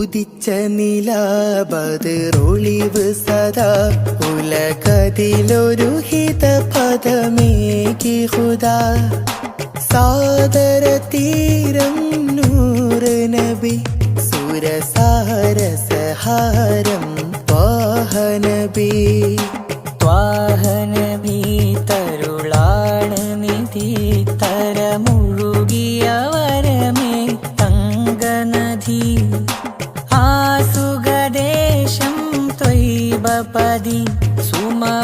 ഉദിച്ച നിലാബദ്റൊളിവ് സദാ ഉലകതിലൊരു ഹിതപദമേകി ഹുദാ സാദര തീരം നൂറ് നബി സുരസാരസഹാരം ത്വാഹനബി ത്വാഹനബി തരുളാണ് നിധി തരമുഴുകിയ വരമേ തങ്കനദി ആസുഖദേശം ത്വയ്ബപതി സുമവാടിയിലാണ്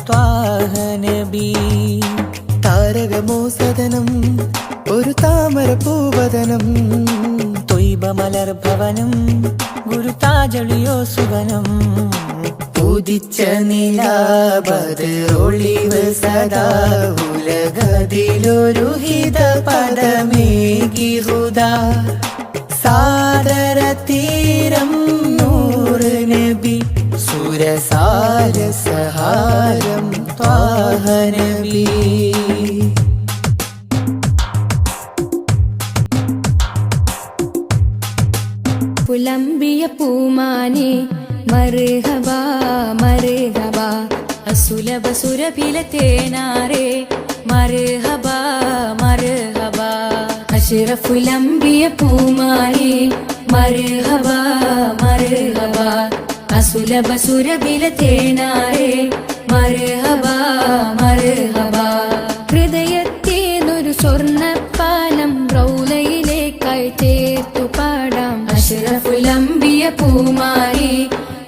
ത്വാഹനബി താരകമോ സദനം ഒരു താമര പൂവദനം ത്വയ്ബ മലർഭവനം ഗുരുതാജളിയോ സുവനം ഉദിച്ച നിലാബദ്റൊളിവ് സദാ ഉലകതിലൊരു ഹിതപദമേകി ഹുദാ സാദര തീരം നൂറ് നബി സുരസാരസഹാരം ത്വാഹനബി പുലമ്പിയ പൂമാനെ മർഹബാ മർഹബാ അസുലഭ സുരഭില തേനാരെ മർഹബാ മർഹബാ അഷ്റഫുലംബിയ പൂമാനെ മർഹബാ മർഹബാ അസുലഭ സുരഭില തേനാരെ മർഹബാ മർഹബാ ഹൃദയത്തേനൊരു സ്വർണ്ണപ്പാലം റൗലയിലേക്കായി ചേർത്തു പാടാം അഷ്റഫുലംബിയ പൂമാരി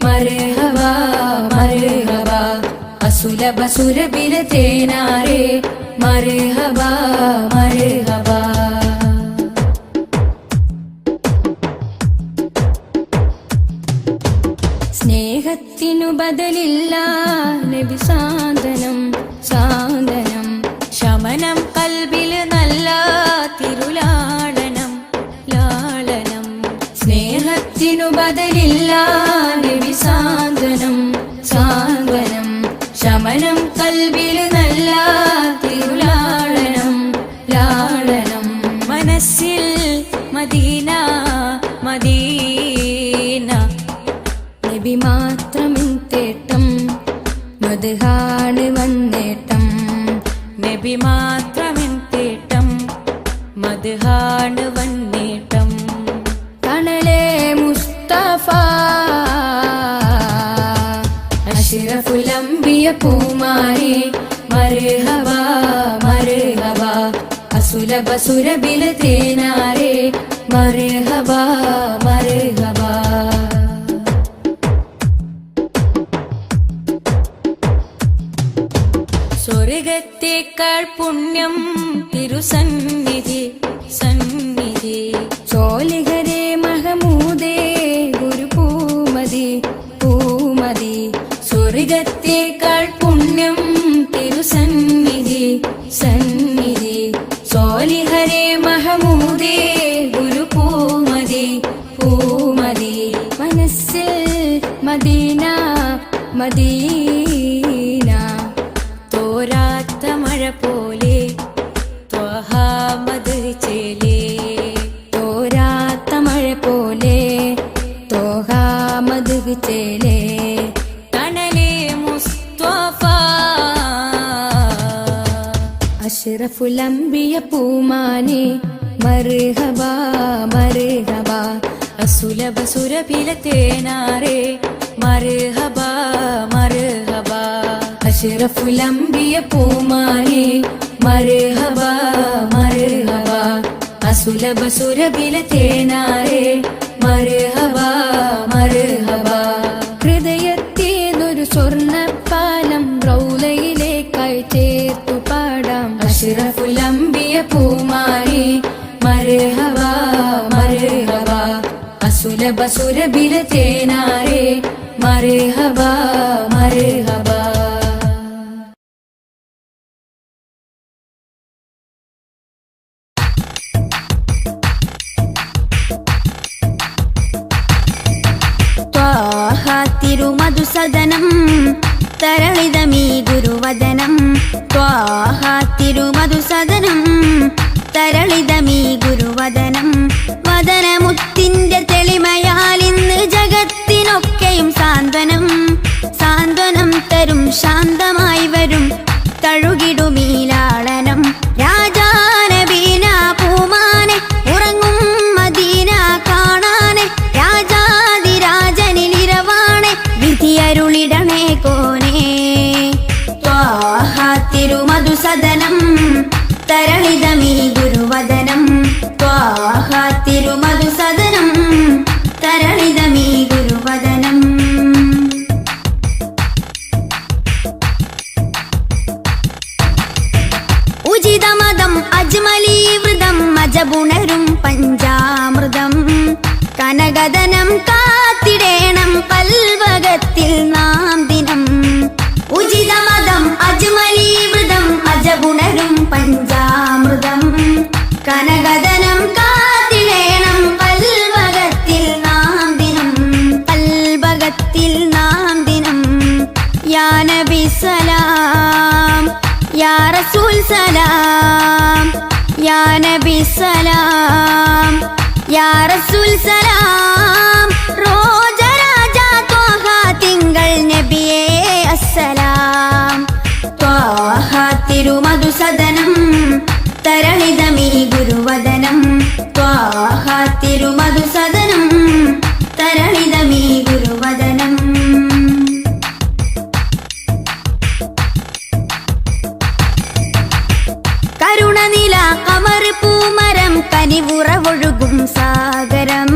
മർഹബാ മർഹബാ അസുലഭ സുരഭില തേനാരെ മർഹബാ മർഹബാ സ്നേഹത്തിനു ബദലില്ല നബി സാന്ത്വനം സാന്ത്വനം ശമനം കൽബിൽ നല്ല തിരുലാളനം ലാളനം സ്നേഹത്തിനു ബദലില്ല നബി സാന്ത്വനം സാന്ത്വനം ശമനം കൽബിൽ നല്ല തിരുലാളനം ലാളനം മനസ്സിൽ മദീന മദീന നബി മാത്രമിൻ തേട്ടം മദ്ഹാണ് വന്നേട്ടം നബി മാത്രമിൻ തേട്ടം മദ്ഹാണ് വന്നേട്ടം തണലേ മുസ്തഫ അഷ്റഫുലംബിയ പൂമാരി മർഹബാ മർഹബാ അസുലഭ സുരഭില തേനാരെ മർഹബാ മർഹബാ സ്വർഗത്തേക്കാൾ പുണ്യം തിരുസന്നിധി സന്നിധി സോലിഹരേ മഹമൂദേ ഗുരു പൂമതി പൂമതി സ്വർഗത്തേക്കാൾ പുണ്യം തിരുസന്നിധി സന്നിധി സോലിഹരേ മഹമൂദേ ഗുരു പൂമതി പൂമതി മനസ്സിൽ മദീന മദീന തോരാത്ത മഴ പോലെ ത്വഹാമദ് ചേലേ തോരാത്ത മഴ പോലെ ത്വഹാമദ് ചേലേ തണലേ മുസ്തഫ അഷ്റഫുലംബിയ പൂമാനെ മർഹബാ മർഹബാ അസുലഭ സുരഭില തേനാരെ മർഹബാ മർഹബാ അഷ്റഫുലംബിയ പൂമാനെ മർഹബാ മർഹബാ അസുലഭ സുരഭില തേനാരെ മർഹബാ മർഹബാ ഹൃദയത്തേനൊരു സ്വർണ്ണപ്പാലം റൗലയിലേക്കായി ചേർത്തു പാടാം അഷ്റഫുലംബിയ പൂമാരി മർഹബാ മർഹബാ അസുലഭ സുരഭില തേനാരെ മർഹബാ മർഹബാ തിരുമധുസദനം തരളിതമീ ഗുരുവദനം ത്വാഹ തിരുമധുസദനം തരളിതമീ ഗുരുവദനം വദനം തിരുമധുസദനം തരളിതമീ ഗുരുവദനം ഉചിതമതം അജ്മലീവൃതം അജബുണരും പഞ്ചാമൃതം കനകദനം കാത്തിടേണം കൽവകത്തിൽ നാം ദിനം ഉചിതമതം അജ്മലീവൃതം അജബുണരും പഞ്ചാമൃതം കനകദനം കാത്തിടേണം കൽവകത്തിൽ നാം ദിനം കൽവകത്തിൽ നാം ദിനം യാ നബി സലാം യാ റസൂൽ സലാം യാ നബി സലാം യാ റസൂൽ സലാം റോജരാജ ത്വാഹ തിങ്കൾ നബിയേ അസ്സലാം ത്വാഹ തിരുമധുസദനം തരളിതമീ ഗുരുവദനം ത്വാഹ തിരുമധുസദനം തരളിതമീ ഗുരുവദനം കരുണനില കമർ പൂമരം കനിവുറവൊഴുകും സാഗരം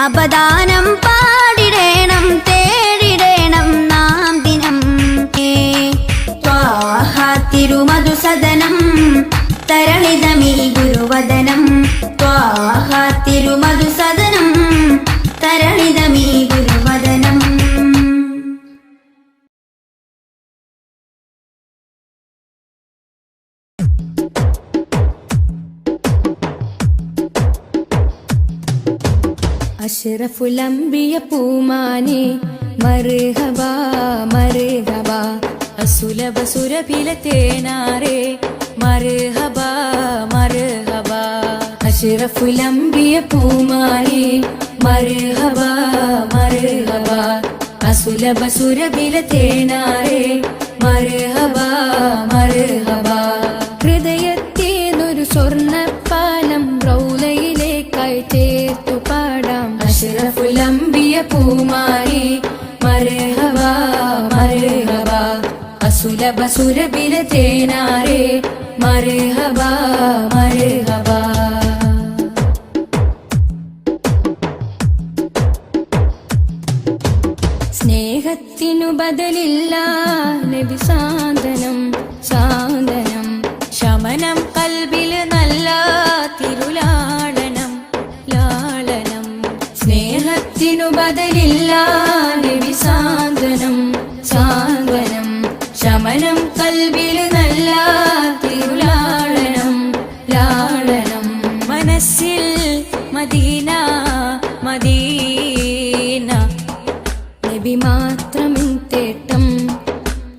അപദാനം പാടിടേണം തേടിടേണം നാം ദിനം ത്വാഹ തിരുമധുസദനം തരളിതമീ ഗുരുവദനം ത്വാഹ തിരുമധുസദനം തരളിതമീ ഗുരുവദനം അഷ്റഫുൽ അംബിയ പൂമാനെ മർഹബാ മർഹബാ അസുലഭ സുരഭില തേനാരെ മർഹബാ മർഹബാ അഷ്റഫുൽ അംബിയ പൂമാനെ മർഹബാ മർഹബാ അസുലഭ സുരഭില തേനാരെ മർഹബാ മർഹബാ ഹൃദയത്തേനൊരു സ്വർണ്ണപ്പാലം റൗലയിലേക്കായി ചേർത്തു പാടാം അഷ്റഫുൽ അംബിയ പൂമാനെ മർഹബാ മർഹബാ അസുലഭ സുരഭില തേനാരെ മർഹബാ മർഹബാ സ്നേഹത്തിനു ബദലില്ല നബി സാന്ത്വനം സാന്ത്വനം ശമനം കൽബിൽ നല്ല തിരുലാളനം ലാളനം സ്നേഹത്തിനു ബദലില്ല നബി സാന്ത്വനം സാന്ത്വനം ശമനം കൽബിൽ നല്ല തിരുലാളനം ലാളനം മനസ്സിൽ മദീന മദീന നബി മാത്രമിൻ തേട്ടം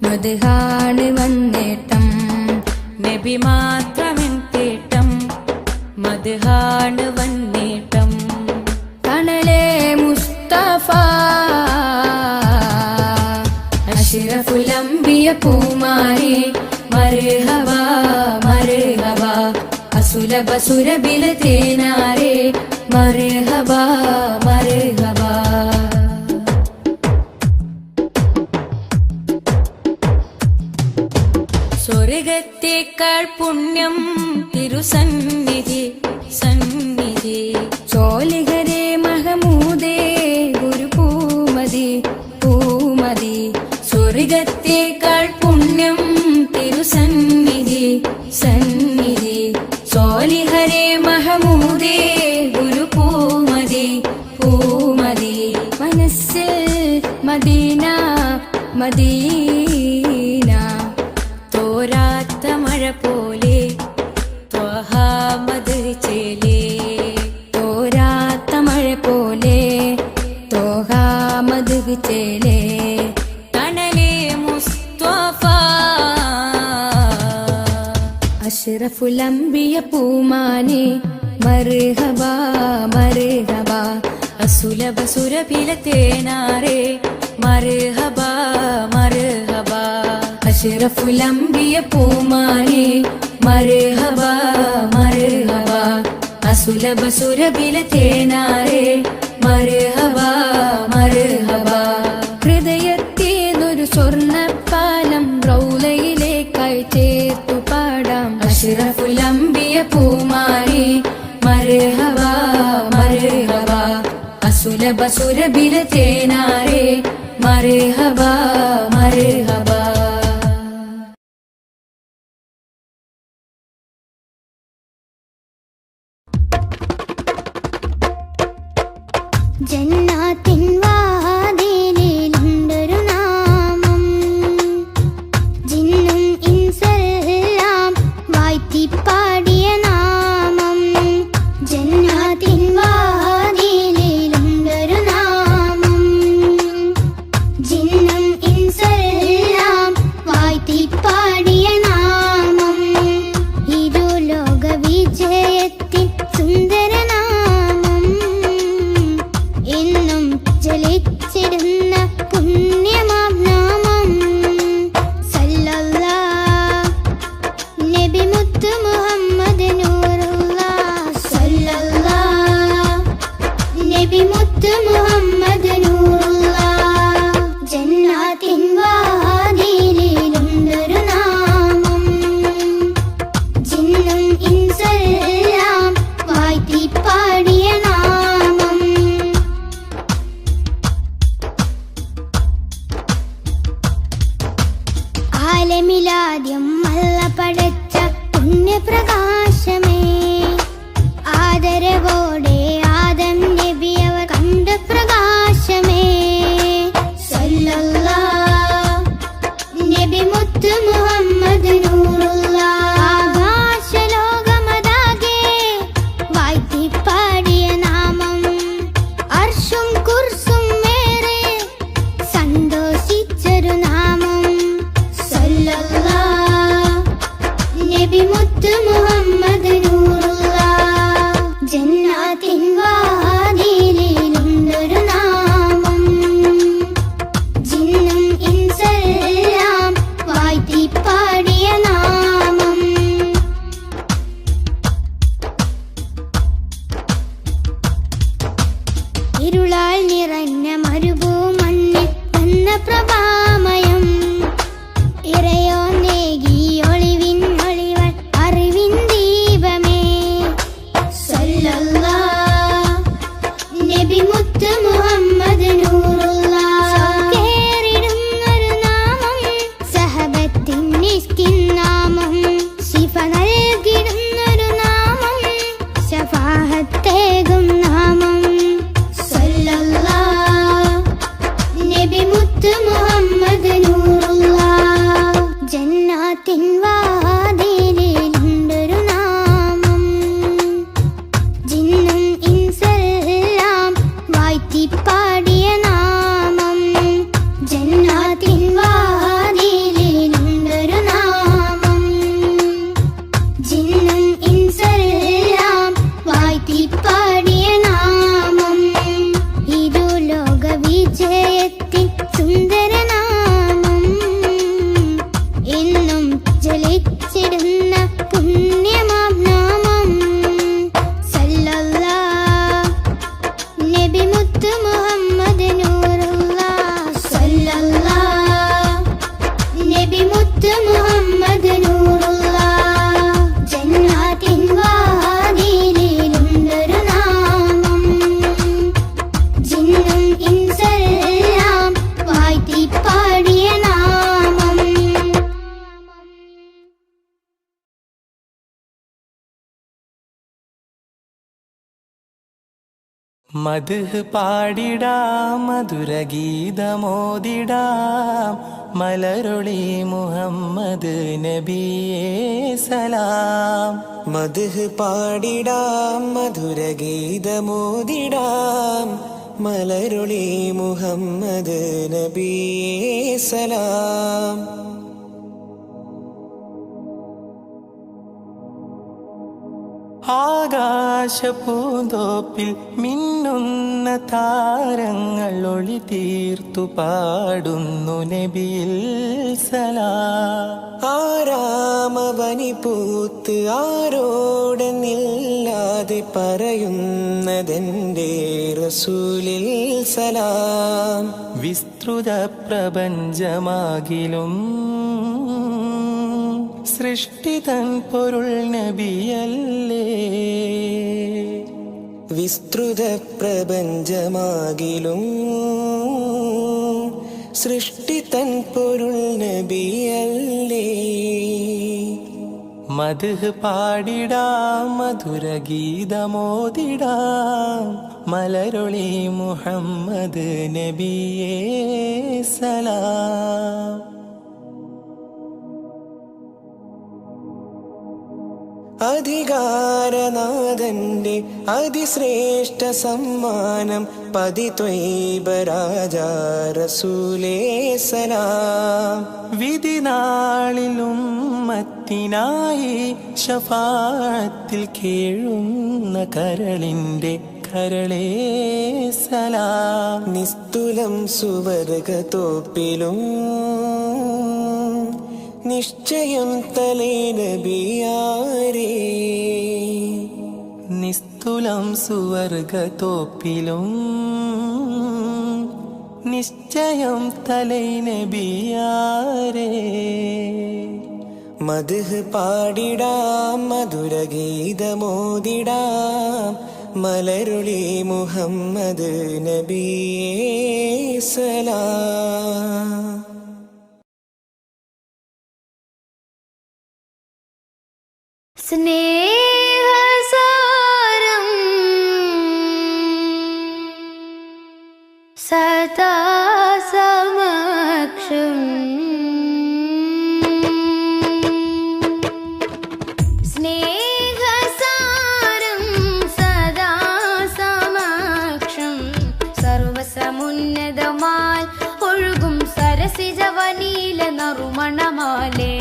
മദ്ഹാണ് വന്നേട്ടം നബി മാത്രമിൻ തേട്ടം മദ്ഹാണ് വന്നേട്ടം തണലേ മുസ്തഫ അഷ്റഫുൽ അംബിയ പൂമാനെ മർഹബാ മർഹബാ അസുലഭ സുരഭില തേനാരെ മർഹബാ മർഹബാ സ്വർഗത്തേക്കാൾ പുണ്യം തിരുസന്നിധി സന്നിധി ചോലിഹരേ മഹമൂദേ ഗുരു പൂമതി പൂമതി സ്വർഗത്തേക്കാൾ പുണ്യം തിരുസന്നിധി സന്നിധി ചോലിഹരേ മഹമൂദേ ഗുരു പൂമതി പൂമതി മനസ്സിൽ മദീന മദീന തോരാത്ത മഴ പോലെ ത്വഹ മദ് ചേലേ തോരാത്ത മഴ പോലെ ത്വഹ മദ് ചേലേ തണലേ മുസ്തഫ അഷ്റഫുൽ അംബിയ പൂമാനെ മർഹബാ മർഹബാ അസുലഭ സുരഭില തേനാരെ മർഹബാ മർഹബാ അഷ്റഫുൽ അംബിയ പൂമാനെ മർഹബാ മർഹബാ അസുലഭ സുരഭില തേനാരെ മർഹബാ മർഹബാ ഹൃദയത്തേനൊരു സ്വർണ്ണപ്പാലം റൗലയിലേക്കായി ചേർത്തു പാടാം അഷ്റഫുൽ അംബിയ പൂമാനെ മർഹബാ അസുലഭ സുരഭില തേനാരേ മർഹബാ മർഹബാ. ജന്നാത്തിൻ വാതിലിലുണ്ടൊരു നാമം, ജിന്നും ഇൻസെല്ലാം വാഴ്ത്തിപ്പാടിയ നാമം. ജന്നാത്തിൻ വാതിലിലുണ്ടൊരു നാമം, ജിന്നും ഇൻസെല്ലാം വാഴ്ത്തിപ്പാടിയ നാമം. ഇരുലോക വിജയത്തിൻ സുന്ദര എന്നും ജലിച്ചിടുന്ന പുണ്യമാം നാമം. സല്ലല്ലാഹ് നബി മുത്ത് മുഹമ്മദ് നൂറുല്ലാഹ്, സല്ലല്ലാഹ് നബി മുത്ത് മുഹമ്മദ് നൂറുല്ലാഹ്. ജന്നാത്തിൻ വാതിലിലുണ്ടൊരു നാമം, ജിന്നും ഇൻസെല്ലാം വാഴ്ത്തിപ്പാടിയ നാമം. ആലമിലാദ്യം അല്ല പടച്ച പുണ്യപ്രകാശമേ, ആദരവോടെ ആദം നബി അവർ കണ്ട പ്രകാശമേ. സല്ലല്ലാഹ് നബി മുത്ത് മുഹമ്മദ് നൂറുല്ലാഹ്. ആകാശലോകമതാകെ വാഴ്ത്തിപ്പാടിയ നാമം, അർശും കുർസും വേറെ സന്തോഷിച്ചൊരു നാമം. സല്ലല്ലാഹ് നബി മുത്ത് മുഹമ്മദ് നൂറുല്ലാഹ്. ജന്നാത്തിൻ വാതിലിലുണ്ടൊരു നാമം, ജിന്നും ഇൻസെല്ലാം വാഴ്ത്തിപ്പാടിയ നാമം. ഇരുളാൽ നിറഞ്ഞ മരുഭൂമണ്ണിൽ വന്ന പ്രഭാമയം, ഇറയോ നേകി ഒളിവിൻ ഒളിവൻ അറിവിൻ ദീപമേ. സല്ലല്ലാഹ് നബി മുത്ത് മുഹമ്മദ് നൂറുല്ലാഹ്. കേറിടുന്നൊരു നാമം, സഹബത്തിൻ നിസ്കിൻ നാമം, ശിഫ നൽകിടുന്നൊരു നാമം, ശഫാഅത്തേകും നാമം. സല്ലല്ലാഹ് നബി മുത്ത് മുഹമ്മദ് നൂറുല്ലാഹ്. ജന്നാത്തിൻ വാതിലിലുണ്ടൊരു നാമം, ജിന്നും ഇൻസെല്ലാം വാഴ്ത്തിപ്പാടിയ നാമം. ജന്നാത്തിൻ വാതിലിലുണ്ടൊരു നാമം, ജിന്നും ഇൻസെല്ലാം വാഴ്ത്തിപ്പാടിയ നാമം. ഇരുലോക വിജയത്തിൻ സുന്ദര നാമം, എന്നും ജലിച്ചിടുന്ന പുണ്യമാം നാമം. സല്ലല്ലാഹ് നബി മുത്ത് മുഹമ്മദ് നൂറുല്ലാഹ്, സല്ലല്ലാഹ് നബി മുത്ത് മുഹമ്മദ് നൂറുല്ലാഹ്. ജന്നാത്തിൻ വാതിലിലുണ്ടൊരു നാമം, ജിന്നും ഇൻസെല്ലാം വാഴ്ത്തിപ്പാടിയ നാമം. മദ്ഹ് പാടിടാം മധുരഗീതമോദിടാം മലരൊളി മുഹമ്മദ് നബിയേ സലാം. മദ്ഹ് പാടിടാം മധുരഗീതമോദിടാം മലരൊളി മുഹമ്മദ് നബിയേ സലാം. ആകാശപൂന്തോപ്പിൽ മിന്നുന്ന താരങ്ങൾ ഒളി തീർത്തു പാടുന്നു നബിയിൽ സലാം. ആരാമവനി പൂത്ത് ആരോടെന്നില്ലാതെ പറയുന്നതെന്റെ റസൂലിൽ സലാം. വിസ്തൃത പ്രപഞ്ചമാകിലും സൃഷ്ടിതൻ പൊരുൾ നബിയല്ലേ. വിസ്തൃത പ്രപഞ്ചമാകിലും സൃഷ്ടി തൻ പൊരുൾ നബിയല്ലേ. മദ്ഹ് പാടിടാം മധുരഗീതമോദിടാം മലരൊളി മുഹമ്മദ് നബിയേ സലാം. അധികാരനാഥന്റെ അതിശ്രേഷ്ഠ സമ്മാനം പതിത്വൈബ രാജാ റസൂലേ സലാം. വിധിനാളിലും ഉമ്മത്തിനായി ശഫാഅത്തിൽ കേഴുന്ന കരളിന്റെ കരളേ സലാം. നിസ്തുലം സുവർഗത്തോപ്പിലും നിശ്ചയം തലേ നബിയാരേ. നിസ്തുലം സുവർഗത്തോപ്പിലും നിശ്ചയം തലൈ നബിയാരേ. മദ്ഹ് പാടിടാം മധുരഗീതമോദിടാം മലരുളി മുഹമ്മദ് നബിയേ സലാം. സ്നേഹസാരം സദാ സമക്ഷം സ്നേഹസാരം സദാ സമക്ഷം സർവസമുന്നതമാൽ ഒഴുകും സരസിജവനീല നറുമണമാലേ.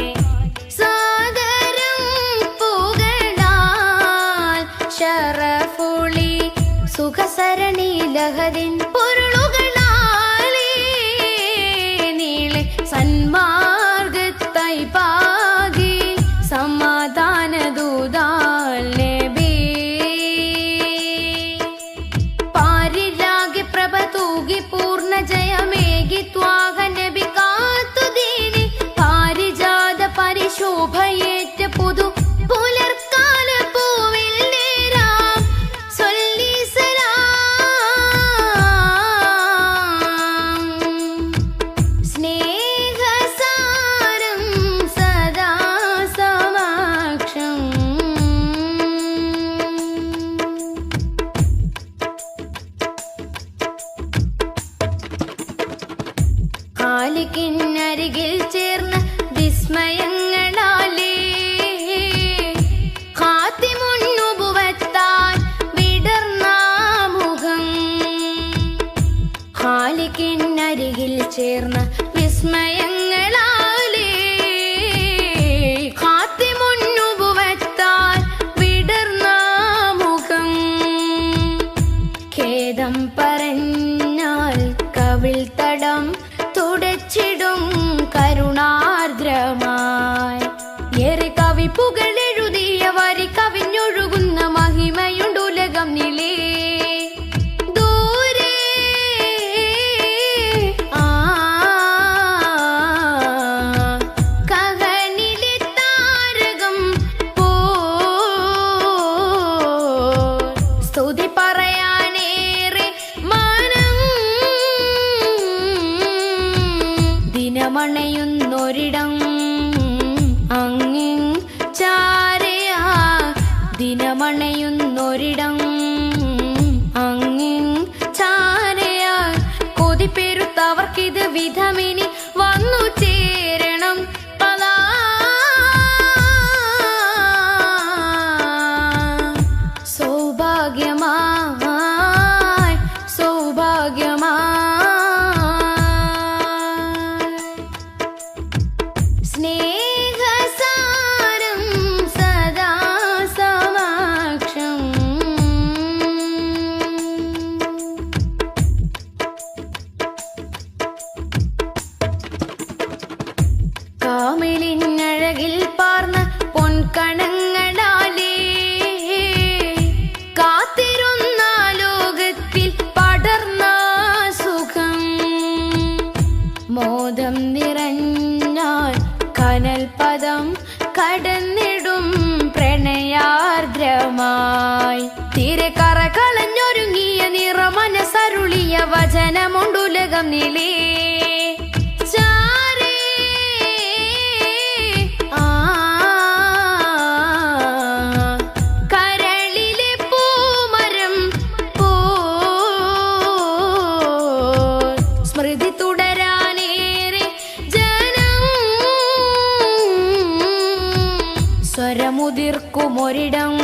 ശറഫുളി സുഖസരണി ലഹരിൻ പൊരുളുകളാലേ നീളെ സന്മാർഗത്തായി പാകി സമാധാന ദൂതാൽ നബി. പാരിലാകെ പ്രഭ തൂകി പൂർണ്ണ ജയമേകി ത്വാഹ നബി കാത്തുദീനി പാരിജാത പരിശോഭയേറ്റ പുതു പുലർക്കാല പൂവിൽ ഖാലിഖിനരികിൽ ചേർന്ന വിസ്മയങ്ങളാലേ ഖാതിമുൻ നുബുവത്താൽ വിടർന്ന മുഖം. ഖാലിഖിനരികിൽ ചേർന്ന വിസ്മയങ്ങളാലേ ഖാതിമുൻ നുബുവത്താൽ വിടർന്ന മുഖം. ഖേദം പറഞ്ഞാൽ കവിൾ തടം തുടച്ചിടും കരുണാർദ്രമായി ഏറെ കവിപ്പുകൾ എഴുതിയ വരി കവിഞ്ഞൊഴുകുന്ന മഹിമയുണ്ടുലകം നിലേ. ദൂരെ കഹനിലെ താരകം പോ സ്തുതി പറയാനേറെ മാനം ദിനമണയുന്നൊരിടം അങ്ങിൻ ചാരയാ. ദിനമണയുന്നൊരിടം അങ്ങിൻ ചാരയാ. കൊതിപ്പെരുത്തവർക്കിത് വിധമിനി വന്നു ചേരണം പദാ. സൗഭാഗ്യമായി സൗഭാഗ്യമായി തന്നിലേ ചാരേ കരളിലെ പൂമരം പോ സ്മൃതി തുടരാനേറെ ജനം സ്വരമുതിർക്കുമൊരിടം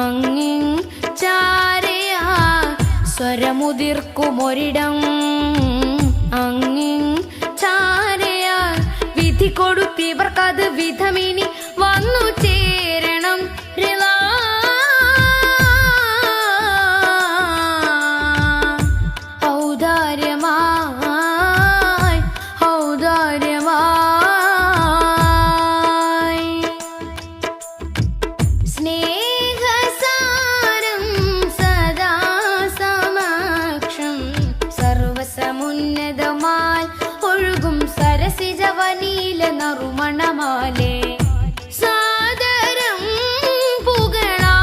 അങ്ങിൻ ചാരയാ സ്വരമുതിർക്കുമൊരിടം അങ്ങിൻ ചാരയാ വിധി കൊടുത്തിവർക്കത് വിധമിനി വന്നു ചേരണം റിളാ ഔദാര്യമായി ഔദാര്യമായി സ്നേഹസാരം സദാ സമക്ഷം സർവസമുന്നതമാൽ ഒഴുകും സരസിജവനീല നറുമണമാലേ സാദരം പുകളാ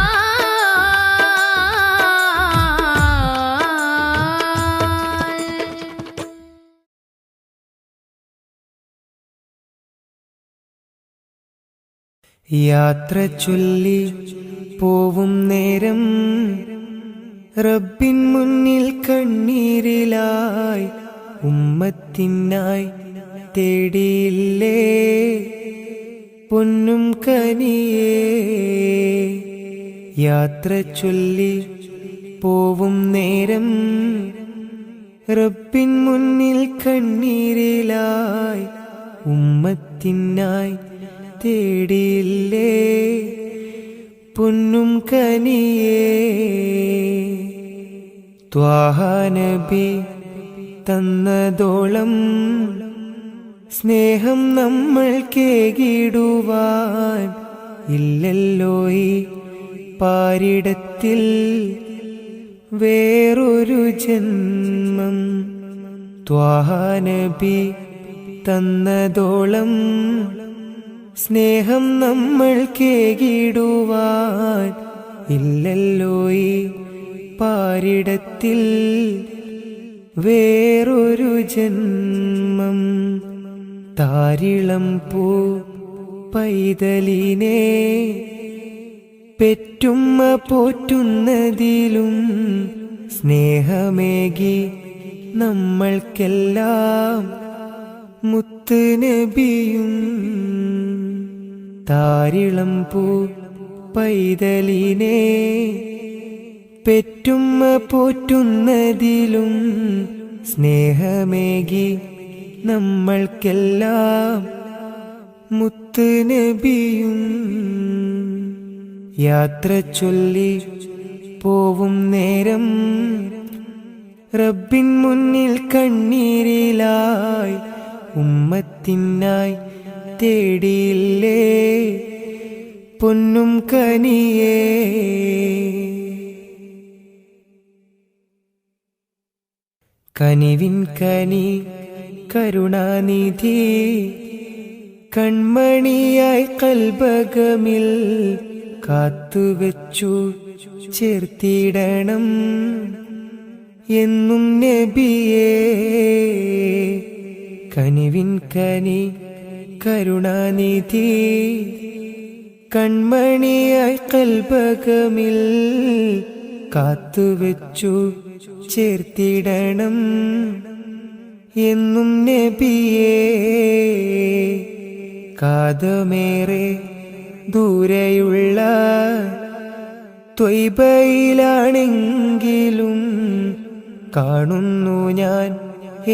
യാത്ര ചൊല്ലി പോവും നേരം റബ്ബിൻ മുന്നിൽ കണ്ണീരിലായി ഉമ്മത്തിനായി തേടിയില്ലേ പൊന്നും കനിയേ യാത്ര ചൊല്ലി പോവും നേരം റബ്ബിൻ മുന്നിൽ കണ്ണീരിലായി ഉമ്മത്തിനായി തേടിയില്ലേ പൊന്നും കനിയേ ത്വാഹ നബി തന്നതോളം സ്നേഹം നമ്മൾ കേകിടുവാൻ ഇല്ലല്ലോ ഈ പാരിടത്തിൽ വേറൊരു ജന്മം ത്വാഹ നബി തന്നതോളം സ്നേഹം നമ്മൾ കേകിടുവാൻ ഇല്ലല്ലോ ഈ പാരിടത്തിൽ വേറൊരു ജന്മം താരിളം പൂ പൈതലിനെ പെറ്റുമ്മ പോറ്റുന്നതിലും സ്നേഹമേകി നമ്മൾക്കെല്ലാം മുത്ത് നബിയും താരിളം പൂ പൈതലിനെ പെറ്റുമ്മ പോറ്റുന്നതിലും സ്നേഹമേകി നമ്മൾക്കെല്ലാം മുത്ത് നബിയും യാത്ര ചൊല്ലി പോവും നേരം റബ്ബിൻ മുന്നിൽ കണ്ണീരിലായി ഉമ്മത്തിനായി തേടിയില്ലേ പൊന്നും കനിയേ കനിവിൻ കനി കരുണാനിധി കൺമണിയായി കൽബകമിൽ കാത്തുവെച്ചു ചേർത്തിടണം എന്നും നബിയേ കനിവിൻ കനി കരുണാനിധി കൺമണിയായി കൽബകമിൽ കാത്തുവെച്ചു ചേർത്തിടണം എന്നും നബിയേ കാതമേറെ ദൂരെയുള്ള ത്വയ്ബയിലാണെങ്കിലും കാണുന്നു ഞാൻ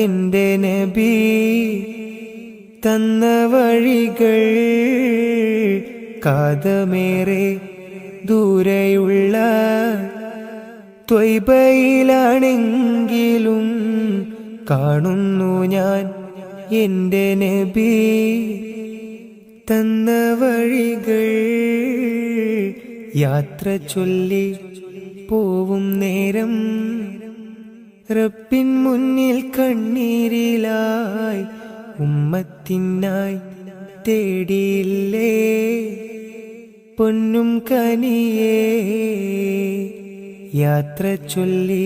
എൻ്റെ നബി തന്ന വഴികൾ കാതമേറെ ദൂരെയുള്ള ത്വയ്ബയിലാണെങ്കിലും കാണുന്നു ഞാൻ എൻ്റെ നബി തന്ന വഴികൾ യാത്ര ചൊല്ലി പോവും നേരം റബ്ബിൻ മുന്നിൽ കണ്ണീരിലായി ഉമ്മത്തിനായി തേടിയില്ലേ പൊന്നും കനിയേ യാത്ര ചൊല്ലി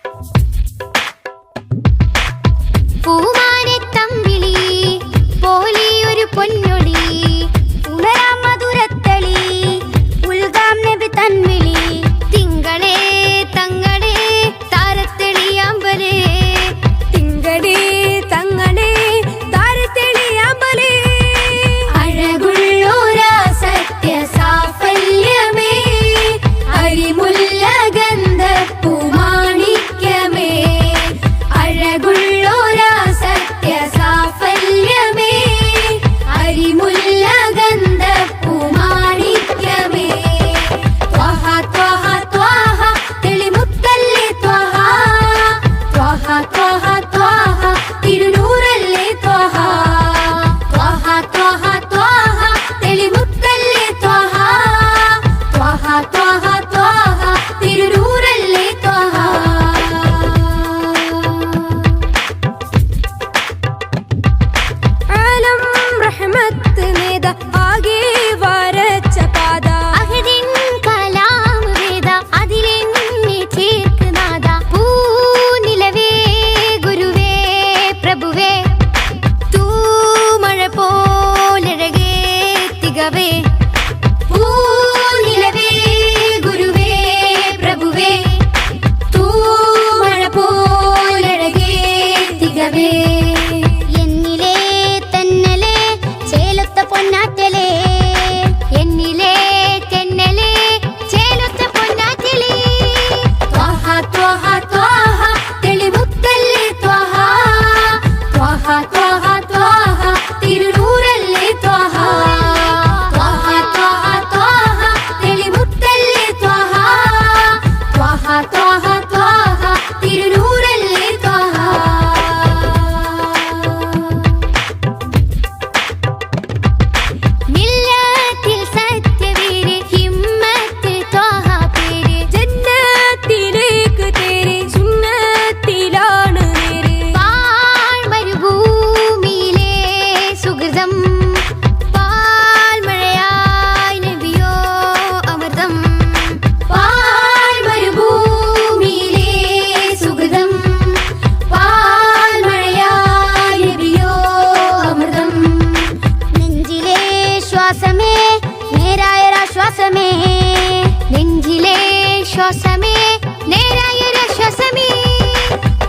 നേരായ രശ്വാസമേ.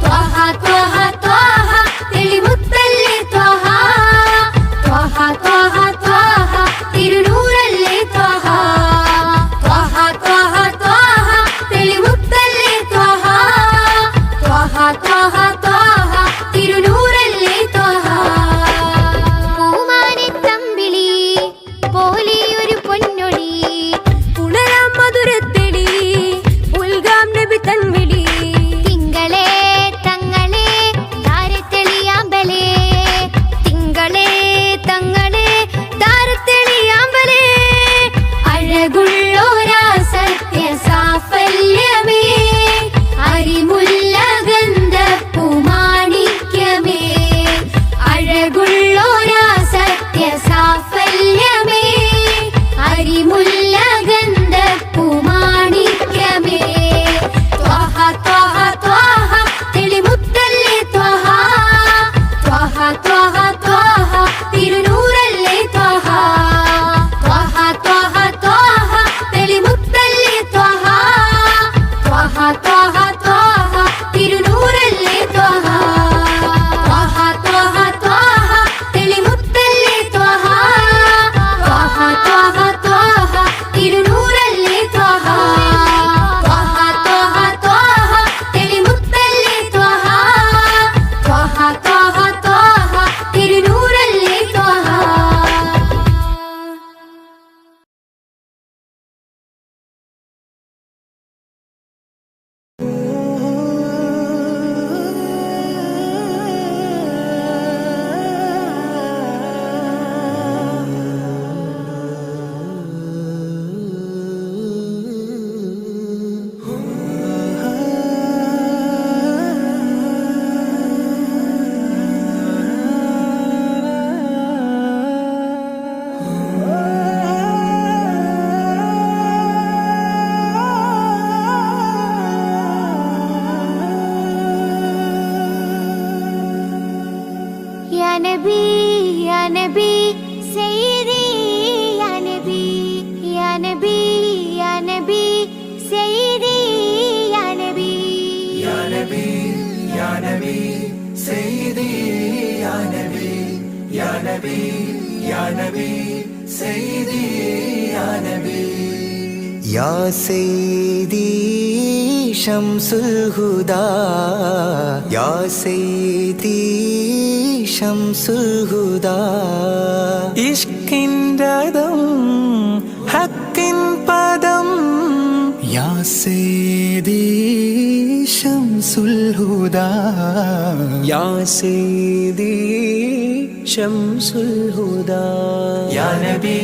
ത്വാഹ ത്വാഹ ത്വാഹ തെളിമുത്തല്ലേ ത്വാഹ. ത്വാഹ ത്വാഹ ത്വാഹ തിരുനൂറല്ലേ ത്വാഹ. ത്വാഹ ത്വാഹ ത്വാഹ തെളിമുത്തല്ലേ ത്വാഹ. ത്വാഹ ത്വാഹ ത്വാഹ തിരുനൂറല്ലേ ത്വാഹ. പൂമാനിത്തമ്പിളി പോലെയൊരു പൊന്നൊളി ഉണരാം മധുരത്തെളി ഉൽഗാം നബി തൻവിളി. തിങ്കളേ തങ്ങളെ താരത്തെളിയാമ്പലേ. തിങ്കളേ തങ്ങളെ താരത്തെളിയാമ്പലേ. അഴകുള്ളോരാ സത്യ സാഫല്യമേ. അരിമുല്ല ഗന്ധപ്പൂമാണിക്യമേ. അഴകുള്ളോരാ സത്യ സാഫല്യമേ. അരിമുല്ല ഗന്ധപ്പൂമാണിക്യമേ. Thwaha Thwaha Thwaha തെളിമുത്തല്ലേ Thwaha. Thwaha Thwaha Thwaha തിരുനൂറല്ലേ Thwaha. Thwaha Thwaha Thwaha തെളിമുത്തല്ലേ Thwaha. Thwaha Thwaha Thwaha തിരുനൂറല്ലേ Thwaha. Thwaha Thwaha Thwaha തെളിമുത്തല്ലേ Thwaha. Thwaha Thwaha Thwaha തിരുനൂറല്ലേ Thwaha. Thwaha Thwaha Thwaha തെളിമുത്തല്ലേ Thwaha. Thwaha Thwaha Thwaha തിരുനൂറല്ലേ Thwaha. Ya Nabi, Ya Nabi, Sayyidi, Ya Nabi, Ya Nabi, Ya Nabi, Sayyidi, Ya Nabi. Ya Nabi, Ya Nabi, Sayyidi, Ya Nabi, Ya Nabi, Ya Nabi, Sayyidi, Ya Nabi. Ya Sayyidi Shamsul Huda, Ya Sayyidi Shamsul Huda. ഇഷ്കിൻ്റെതും ഹക്കിൻ പദം Ya Sayyidi Shamsul Huda, യാ സയ്യിദി Shamsul Huda. Ya Nabi,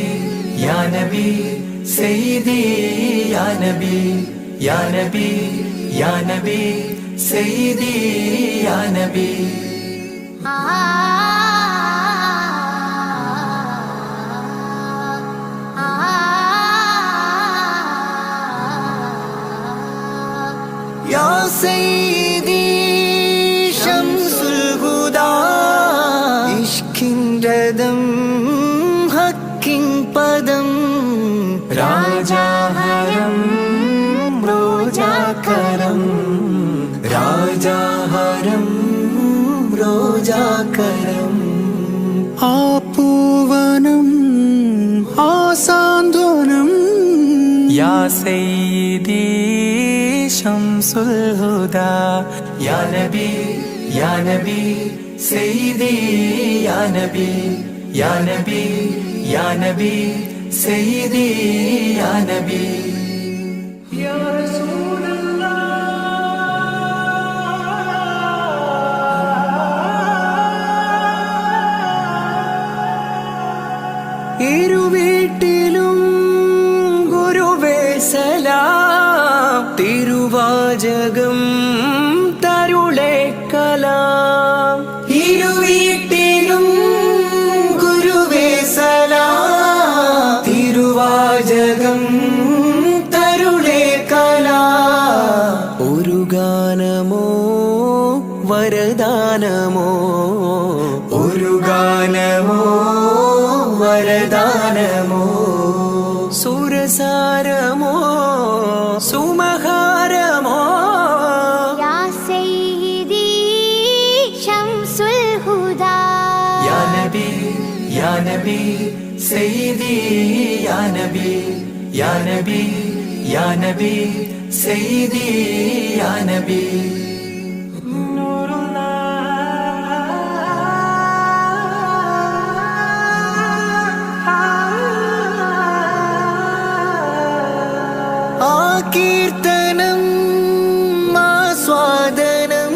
Ya Nabi, Sayyidi, Ya Nabi, Ya Nabi, Ya Nabi, Sayyidi, Ya Nabi. Ya Sayyidi Shamsul Huda, ഇഷ്കിൻ്റെതും ഹക്കിൻ പദം രാജാഹരം റോജാകരം. രാജാഹരം റോജാകരം. ആ പൂവനം ആ സാന്ത്വനം. യാ സയ്യിദി Shamsul Huda. Ya Nabi, Ya Nabi, Sayyidi, Ya Nabi, Ya Nabi, Ya Nabi, Sayyidi, Ya Nabi. Ya Rasulallah. ഇരുവീട്ടിലും ഗുരുവേ സലാം. തിരുവാചകം തരുളേ കലാം. ഇരുവീട്ടിലും ഗുരുവേ സലാം. തിരുവാചകം തരുളേ കലാം. ഒരു ഗാനമോ വരദാനമോ. ഒരു ഗാനമോ വരദാനമോ. സുരസാരമോ സുമഹാരമോ. നബി സയ്യിദി യാ നബി യാ നബി യാ നബി സയ്യിദി യാ നബി കീർത്തനം ആസ്വാദനം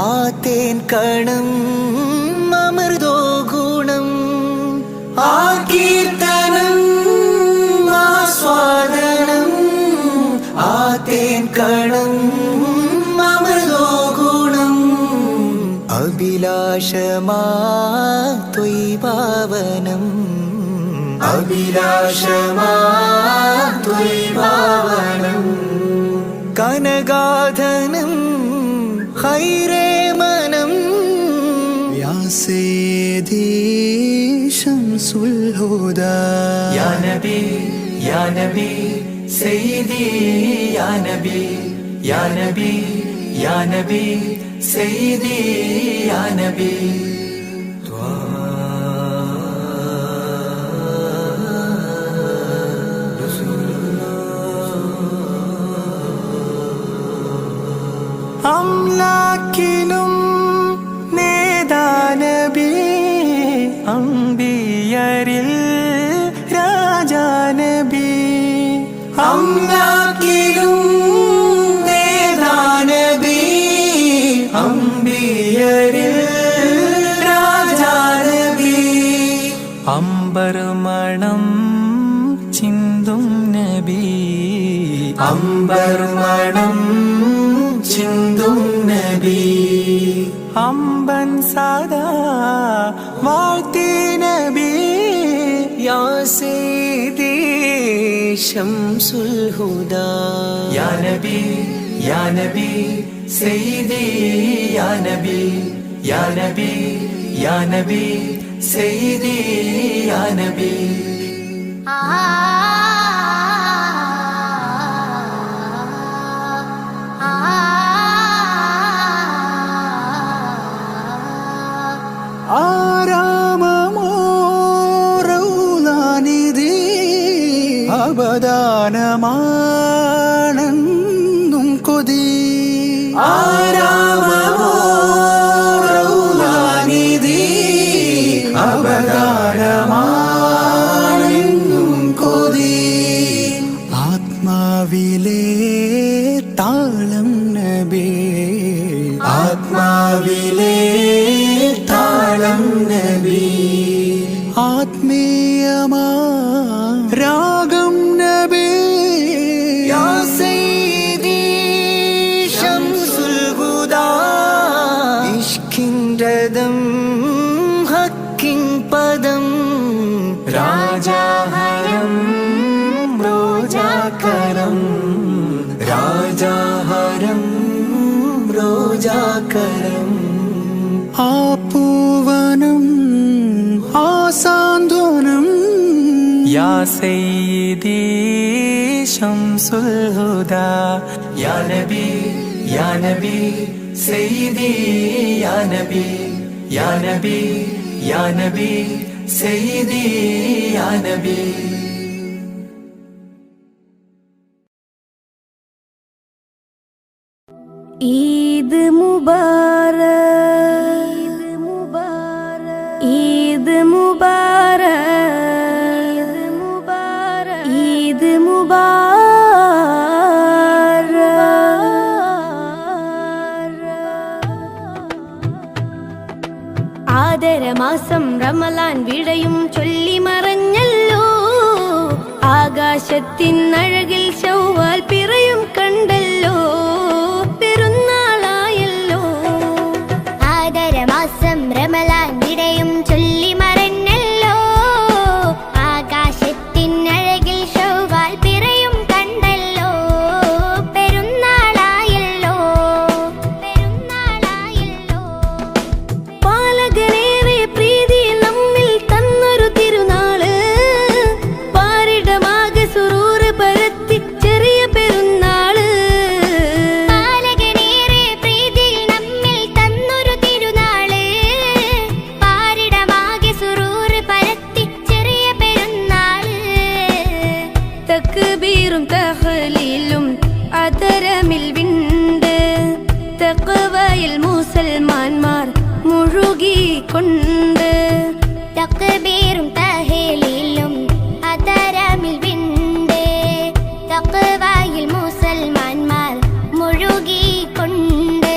ആതേൻ കണം അമൃതോ ഗുണം ആ കീർത്തനം ആസ്വാദനം ആതേൻ കണം അമൃതോ ഗുണം അഭിലാഷമാ ത്വൈഭാവനം അഭിലാഷമാ ത്വൈഭാവനം കനഗാധനം ഹൈരേ മനം യാ സയ്യിദി ശംസുൽ ഹുദാ യാ നബി യാ നബി സയ്യിദി യാ നബി യാ നബി യാ നബി സയ്യിദി യാ നബി അംലാക്കിലും നേദാനബി അംബിയരിൽ രാജാനബി അംലാക്കിലും നേദാനബി അംബിയരിൽ രാജാനബി അംബർമണം ചിന്തും നബി അംബർമണം ചിന്തും നബി അമ്പൻ സദാ വാഴ്ത്തി നബി യാ സയ്യിദി ശംസുൽ ഹുദാ യാ നബി യാ നബി സയ്യിദി യാ നബി യാ നബി യാ നബി സയ്യിദി യാ നബി ആരാമമോറൗലാനിധി അബദാനമാണെന്നും കൊതി ആരാമമോറൗലാനിധി അബദാനമാണെന്നും കൊതി ആത്മാവിലെ താളം നബി ആത്മാവിലെ താളം നബി ആത്മീയമാ രാഗം നബി യാ സയ്യിദി ശംസുൽ ഹുദാ ഇഷ്കിൻ രഥം ഹക്കിൻ പദം രാജാഹരം റോജാകരം രാജാഹരം റോജാകരം ആ പൂവനം ആ സാന്ത്വനം യാ സയ്യിദി ശംസുൽ ഹുദാ യാ നബി യാ നബി സയ്യിദി യാ നബി യാ നബി യാ നബി സയ്യിദി യാ നബി ഈദ് മുബാരക് ഈദ് മുബാരക് ഈദ് മുബാരക് ആദരമാസം റമലാൻ വിടയും ചൊല്ലി മറഞ്ഞല്ലോ ആകാശത്തിനഴകിൽ ശൗവാൽ പിറയും കണ്ടല്ലോ പെരുന്നാളായല്ലോ ആദരമാസം റമലാൻ വിടയും ചൊല്ലി മറഞ്ഞല്ലോ ആകാശത്തിനഴകിൽ ശൗവാൽ പിറയും കണ്ടല്ലോ പെരുന്നാളായല്ലോ പെരുന്നാളായല്ലോ പാലകനേറെ പ്രീതി നമ്മിൽ തന്നൊരു തിരുനാള് പാരിടമാകെ സുറൂറ് പരത്തി ചെറിയ പെരുന്നാള് തഖ്വയിൽ മുസൽമാന്മാർ മുഴുകിക്കൊണ്ട് തക്ബീറും തഹ്ലീലും അതരമിൽ വിണ്ട് തഖ്വയിൽ മുസൽമാന്മാർ മുഴുകിക്കൊണ്ട്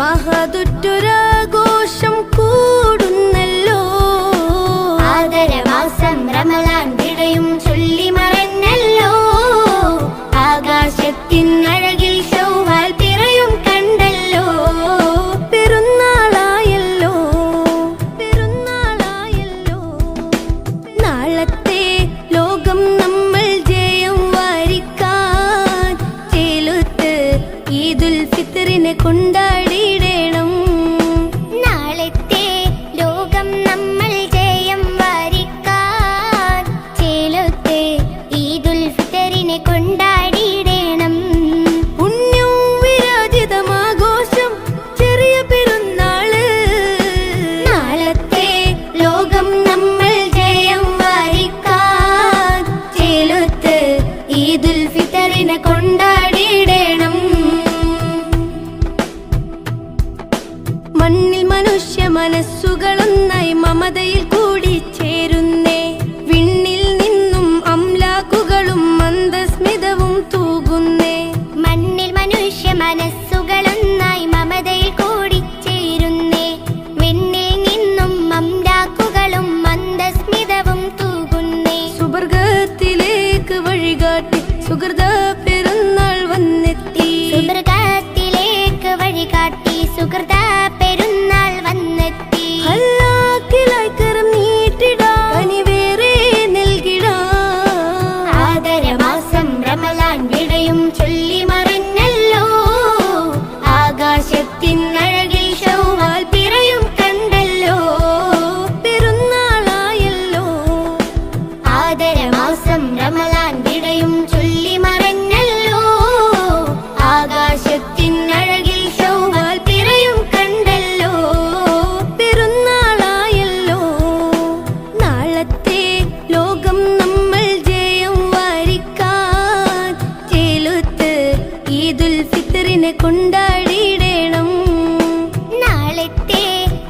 മഹദുറ്റൊരാഘോഷം കൂടുന്നല്ലോ. ആദരമാസം റമളാൻ വിടയും ചൊല്ലി മറഞ്ഞല്ലോ. ആകാശത്തിനഴകിൽ ശൗവാൽ പിറയും കണ്ടല്ലോ. പെരുന്നാളായല്ലോ പെരുന്നാളായല്ലോ. നാളത്തെ ലോകം നമ്മൾ ജയം വാരിക്കാൻ ചേലുത്ത് ഈദുൽ ഫിത്റിനെ കൊണ്ടാടിയിടണം. നാളത്തെ ലോകം നമ്മൾ ജയം വാരിക്കാൻ ചേലത്തെ ഈദുൽ ഫിത്തറിനെ കൊണ്ടാടിയിടണം. പുണ്യം വിരാജിതമാഘോഷം ചെറിയ പെരുന്നാള്. നാളത്തെ ലോകം നമ്മൾ ജയം വാരിക്കാൻ ചേലത്ത് ഈദുൽ ഫിത്തറിനെ കൊണ്ടാടിയിടണം. മണ്ണിൽ മനുഷ്യ മനസ്സുകളൊന്നായി മമതയിൽ കൂടി ചേരുന്നേ. വിണ്ണിൽ നിന്നും അംലാക്കുകളും മന്ദസ്മിതവും തൂകുന്നേ. മണ്ണിൽ മനുഷ്യ മനസ്സുകളൊന്നായി മമതയിൽ കൂടി ചേരുന്നേ. വിണ്ണിൽ നിന്നും അംലാക്കുകളും മന്ദസ്മിതവും തൂകുന്നേ. സുവർഗത്തിലേക്ക് വഴികാട്ടി സുഹൃത പെരുന്നാൾ വന്നെത്തി. സുവർഗത്തിലേക്ക് വഴികാട്ടി സുഹൃത പെരുന്നാൾ വന്നെത്തി. ഹല്ലാക്കിലായി കരം നീട്ടിടാം, കനിവേറെ നൽകിടാം. ആദരമാസം റമളാൻ വിടയും ചൊല്ലി മറഞ്ഞല്ലോ. ആകാശത്തിനഴകിൽ ശൗവാൽ പിറയും കണ്ടല്ലോ. പെരുന്നാളായല്ലോ ആദരമാസം റമളാൻ വിടയും ചൊല്ലി മറഞ്ഞല്ലോ. ആകാശത്തിനഴകിൽ ശൗവാൽ പിറയും കണ്ടല്ലോ. പെരുന്നാളായല്ലോ. നാളത്തെ ലോകം നമ്മൾ ജയം വാരിക്കാൻ ചേലുത്ത് ഈദുൽ ഫിത്റിനെ കൊണ്ടാടിയിടണം. നാളത്തെ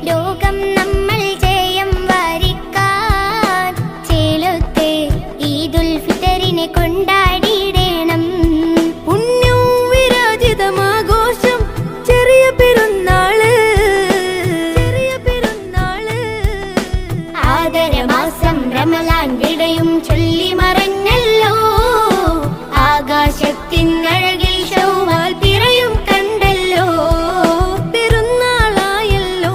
ലോകം നമ്മൾ ജയം വാരിക്കാൻ ചേലത്തെ ഈദുൽ ഫിത്തറിനെ കൊണ്ടാടിയിടണം. പുണ്യം വിരാജിതമാഘോഷം ചെറിയ പെരുന്നാള് ചെറിയ പെരുന്നാള്. ആദരമാസം റമളാൻ വിടയും ചൊല്ലി മറഞ്ഞല്ലോ. ആകാശത്തിനഴകിൽ ശൗവാൽ പിറയും കണ്ടല്ലോ. പെരുന്നാളായല്ലോ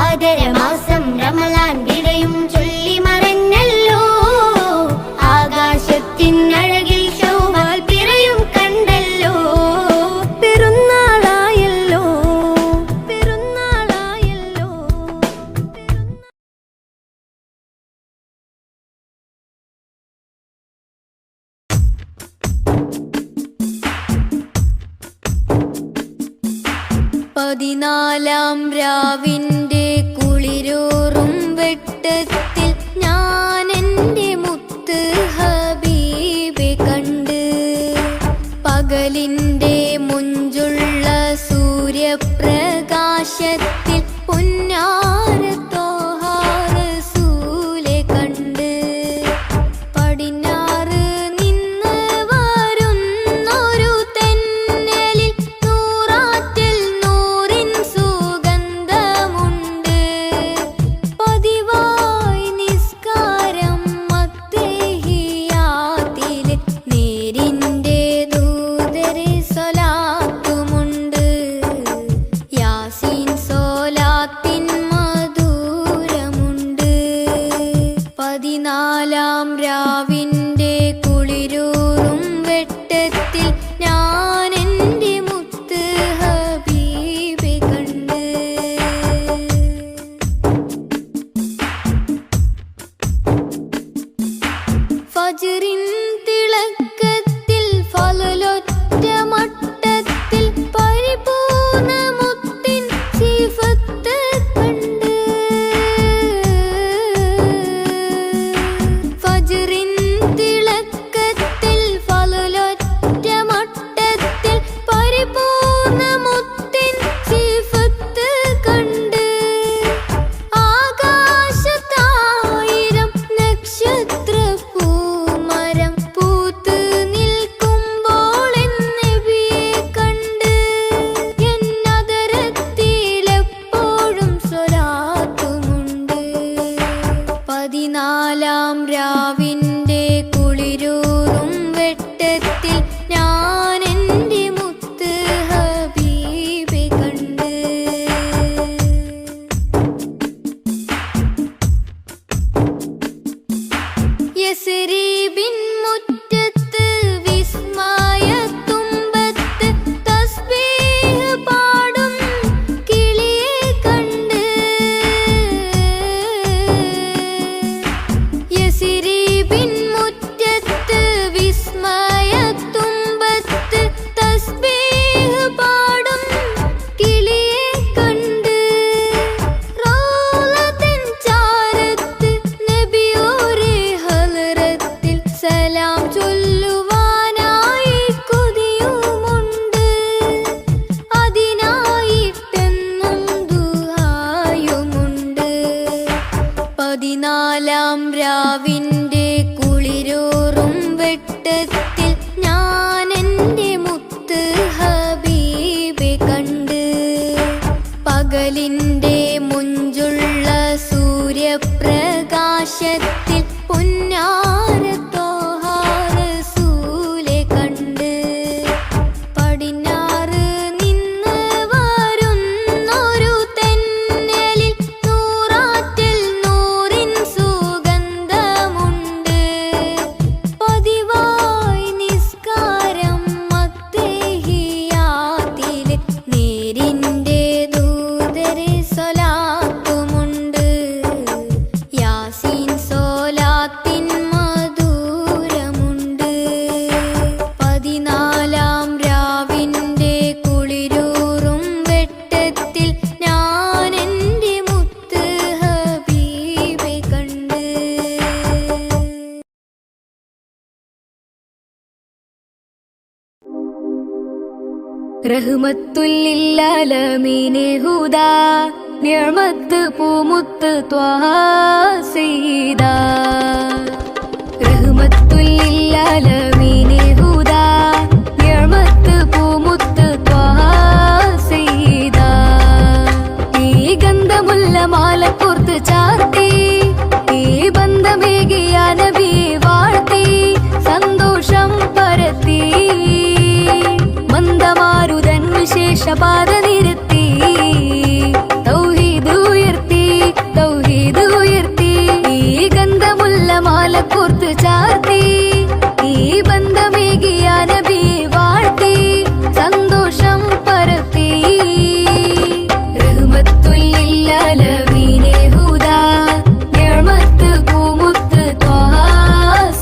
ആദരമാസം റമളാൻ വിടയും ചൊല്ലി മറഞ്ഞല്ലോ. ആകാശത്തിനഴകിൽ ശൗവാൽ പിറയും കണ്ടല്ലോ. പെരുന്നാളായല്ലോ പെരുന്നാളായല്ലോ. പതിനാലാം രാവിന്റെ കുളിരൂറും വെട്ടത്തിൽ ഞാൻ എൻ്റെ മുത്ത് ഹബീബെ കണ്ട്. പകലിൻ്റെ മുഞ്ചുള്ള സൂര്യപ്രകാശത്തിൽ പുന്നാര തോഹ റസൂലെ കണ്ട്. പടിഞ്ഞാറ് നിന്ന് വരുന്നൊരു തെന്നലിൽ നൂറാറ്റിൽ നൂറിൻ സുഗന്ധമുണ്ട്. പതിവായി നിസ്കാരം അത്തേഹിയാത്തിലെ നേരിൻ്റെ ദൂതരെ സ്വലാത്തുമുണ്ട്. യാസീൻ സോലാ പകലിൻ്റെ മുഞ്ചുള്ള സൂര്യപ്രകാശത്തിൽ പുന്നാരത്തോഹാരസൂലെ കണ്ട് പടിഞ്ഞാറ് നിന്ന് വരുന്നൊരു തെന്നലിൽ നൂറാറ്റിൽ നൂറിൻ സുഗന്ധമുണ്ട്. പതിവായി നിസ്കാരം മത്തേഹിയാത്തിലെ നേരിൻ്റെ ദൂതരെ സ്വലാത്തുമുണ്ട്. യാസീൻ സോലാത്തിൻ മധുരമുണ്ട്. 14-ാം രാവിൻ്റെ കുളിരൂറും വെട്ടത്തിൽ ഞാൻ എൻ്റെ മുത്ത് ഹബീബെ കണ്ട്. റഹ്മത്തുല്ലില്ലാലമീനെ ഹുദാ നിഅമത്ത് പൂമുത്ത് ത്വാഹ സയ്യിദാ. റഹ്മത്തുല്ലില്ലാലമീനെ ഹുദാ നിഅമത്ത് പൂമുത്ത് ത്വാഹ സയ്യിദാ. ഈ ഗന്ധമുല്ല മാല കോർത്ത് ചാർത്തി ഈ ബന്ധമേകിയ നബിയെ വാഴ്ത്തി സന്തോഷം പരത്തി മന്ദമാരുതൻ വിശേഷപാത നിരത്തി തൗഹീദ് ഉയർത്തി തൗഹീദ് ഉയർത്തി. ഈ ഗന്ധമുല്ല മാല കോർത്ത് ചാർത്തി ഈ ബന്ധമേകിയ നബിയെ വാഴ്ത്തി സന്തോഷം പരത്തി. റഹ്മത്തുല്ലില്ലാലമീനെ ഹുദാ നിഅമത്ത് പൂമുത്ത് ത്വാഹ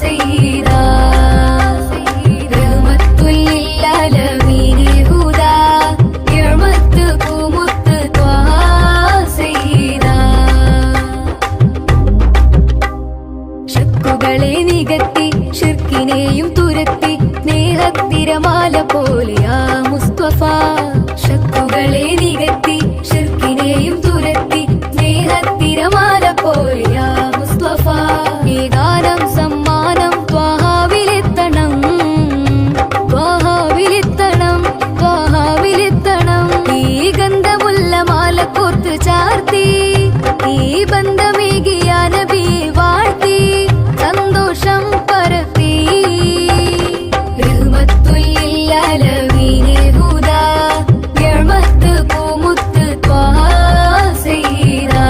സയ്യിദാ. റഹ്മത്തുല്ലില്ലാലമീനെ ഹുദാ നിഅമത്ത് പൂമുത്ത് ത്വാഹ സയ്യിദാ. ശക്കുകളെ നികത്തി ഷിർക്കിനെയും തുരത്തി സ്നേഹത്തിരമാല പോലെയാ മുസ്തഫ. ശക്കുകളെ നികത്തി ഷിർക്കിനെയും തുരത്തി സ്നേഹത്തിരമാല പോലെയാ മുസ്തഫ. ഈ ഗാനം സമ്മാനം ത്വാഹാവിലെത്തണം ത്വാഹാവിലെത്തണം ത്വാഹാവിലെത്തണം. ഈ ഗന്ധമുല്ല മാല കോർത്ത് ചാർത്തി ഈ ബന്ധമേകിയ നബിയെ വാഴ്ത്തി സന്തോഷം പരത്തി. റഹ്മത്തുല്ലില്ലാലമീനെ ഹുദാ നിഅമത്ത് പൂമുത്ത് ത്വാഹ സയ്യിദാ.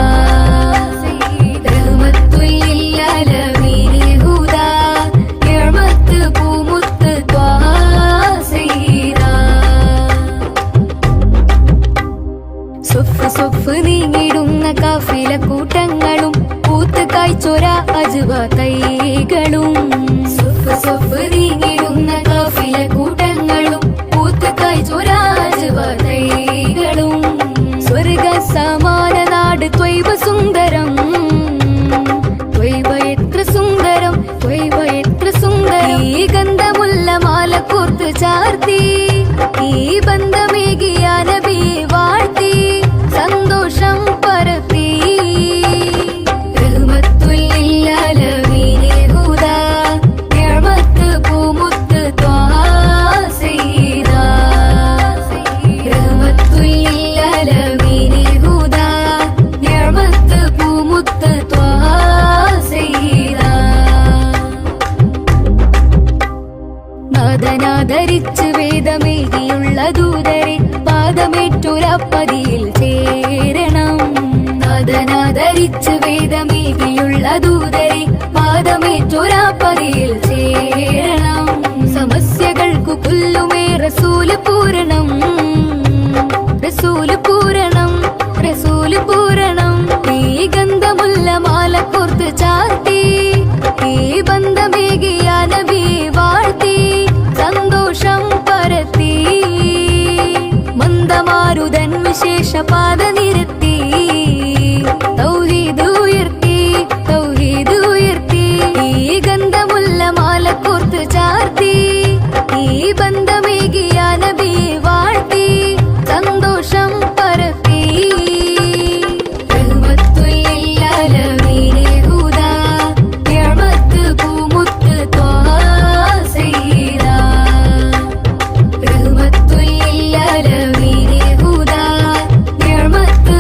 റഹ്മത്തുല്ലില്ലാലമീനെ ഹുദാ നിഅമത്ത് പൂമുത്ത് ത്വാഹ സയ്യിദാ. സൊഫ് സൊഫ് നീങ്ങിടുന്ന കാഫില കൂട്ടങ്ങളും പൂത്ത് കായ്ച്ചൊര അജ്വ തൈകളും. സൊഫ് സൊഫ് നീങ്ങിടുന്ന കാഫില കൂട്ടങ്ങളും പൂത്ത് കായ്ച്ചൊര അജ്വ തൈകളും. സ്വർഗ സമാന നാട് ത്വയ്ബ സുന്ദരം ത്വയ്ബ എത്ര സുന്ദരം ത്വയ്ബ എത്ര സുന്ദരം. ഈ ഗന്ധമുല്ല മാല കോർത്ത് ചാർത്തി ഈ ബന്ധമേകിയ നബിയെ വാഴ്ത്തി സന്തോഷം പരത്തി. റഹ്മത്തുല്ലില്ലാലമീനെ ഹുദാ നിഅമത്ത് പൂമുത്ത് ത്വാഹ സയ്യിദാ. റഹ്മത്തുല്ലില്ലാലമീനെ ഹുദാ നിഅമത്ത് പൂമുത്ത് ത്വാഹ സയ്യിദാ. നാദനാദരിച്ച് വേദമേകിയുള്ള ദൂതരെ പാദമേറ്റൊരപ്പതിയിൽ ചേരണം. നാദനാദരിച്ച് വേദമേകിയുള്ള ദൂതരെ പാദമേറ്റൊരപ്പതിയിൽ ചേരണം. സമസ്യകൾക്കു പുല്ലുമേ റസൂല് പൂരണം റസൂല് പൂരണം റസൂല് പൂരണം. ഈ ഗന്ധമുല്ല മാല കോർത്ത് ചാർത്തി ഈ ബന്ധമേകിയ നബിയെ വാഴ്ത്തി സന്തോഷം പരത്തി മന്ദമാരുതൻ വിശേഷപാത നിരത്തി തൗഹീദ് ഉയർത്തി തൗഹീദ് ഉയർത്തി. ഈ ഗന്ധമുല്ല മാല കോർത്ത് ചാർത്തി ഈ ബന്ധമേകിയ നബിയെ വാഴ്ത്തി സന്തോഷം പരത്തി. റഹ്മത്തുല്ലില്ലാലമീനെ ഹുദാ നിഅമത്ത് പൂമുത്ത് ത്വാഹ സയ്യിദാ. റഹ്മത്തുല്ലില്ലാലമീനെ ഹുദാ നിഅമത്ത്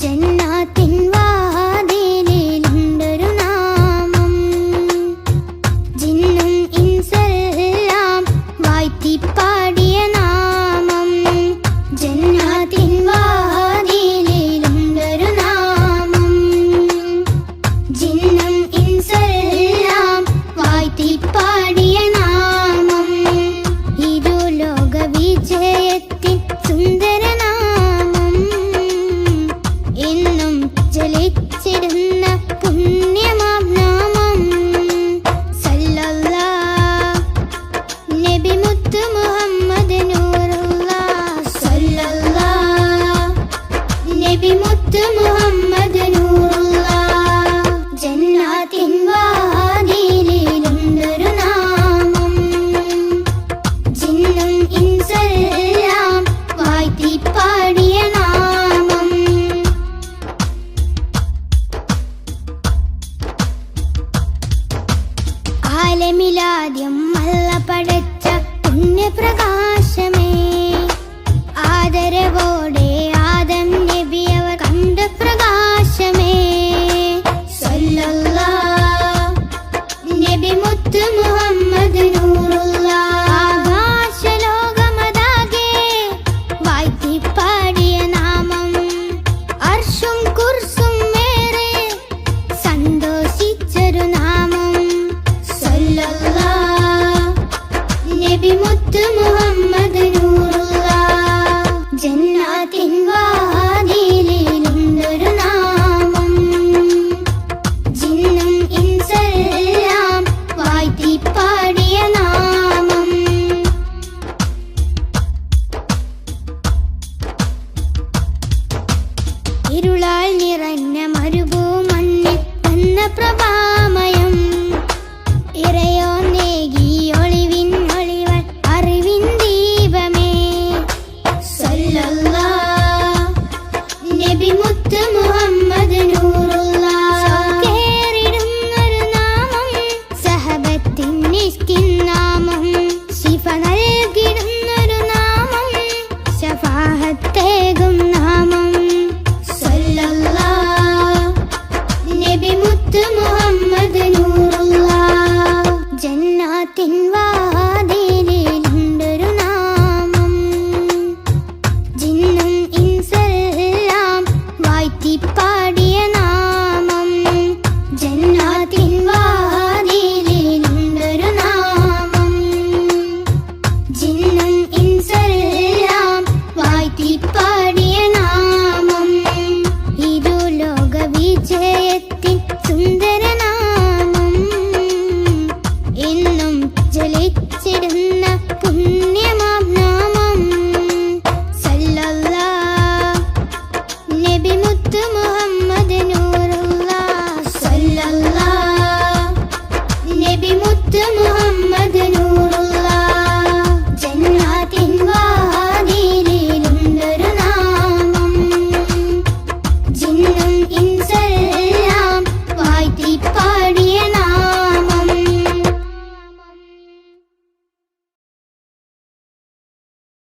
ജന്നാത്തിൻ വാതിലിലുണ്ടൊരു നാമം, ജിന്നും ഇൻസെല്ലാം വാഴ്ത്തിപ്പാടിയ നാമം. ജന്നാത്തിൻ വാതിലിലുണ്ടൊരു നാമം, ജിന്നും ഇൻസെല്ലാം വാഴ്ത്തിപ്പാടിയ നാമം. ഇരുലോക വിജയത്തിൻ സുന്ദരനാമം, എന്നും ജലിച്ചിടുന്ന പുണ്യമാം നാമം. സല്ലല്ലാഹ് നബി മുത്ത് മുഹമ്മദ് നൂറുല്ലാഹ്, സല്ലല്ലാഹ് നബി മുത്ത് മുഹമ്മദ് നൂറുല്ലാഹ്. ജന്നാത്തിൻ വാതിലിലുണ്ടൊരു നാമം, ജിന്നും ഇൻസെല്ലാം വാഴ്ത്തിപ്പാടിയ നാമം. ആലമിലാദ്യം അല്ല പടച്ച പുണ്യപ്രകാശമേ, ആദരവോടെ ആദം നബി അവർ കണ്ട പ്രകാശമേ. സല്ലല്ലാഹ് നബി മുത്ത് മുഹമ്മദ് നൂറുല്ലാഹ്. ആകാശലോകമതാകെ വാഴ്ത്തിപ്പാടിയ നാമം, അർശും കുർസും മേറെ സന്തോഷിച്ചൊരു നാമം. സല്ലല്ലാഹ് നബി മുത്ത് മുഹമ്മദ് നൂറുല്ലാഹ്. ജന്നാത്തിൻ വാതിലിലുണ്ടൊരു നാമം, ജിന്നും ഇൻസെല്ലാം വാഴ്ത്തിപ്പാടിയ നാമം. ഇരുളാൽ നിറഞ്ഞ മരുഭൂമണ്ണിൽ വന്ന പ്രഭാമയം, ഇറയോ നേകി ഒളിവിൻ ഒളിവൻ അറിവിൻ ദീപമേ. സല്ലല്ലാഹ് നബി മുത്ത് മുഹമ്മദ് നൂറുല്ലാഹ്. കേറിടുന്നൊരു നാമം, സഹബത്തിൻ നിഷ്കിൻ നാമം, ശിഫ നൽകിടുന്നൊരു നാമം, ശഫാഅത്തേകും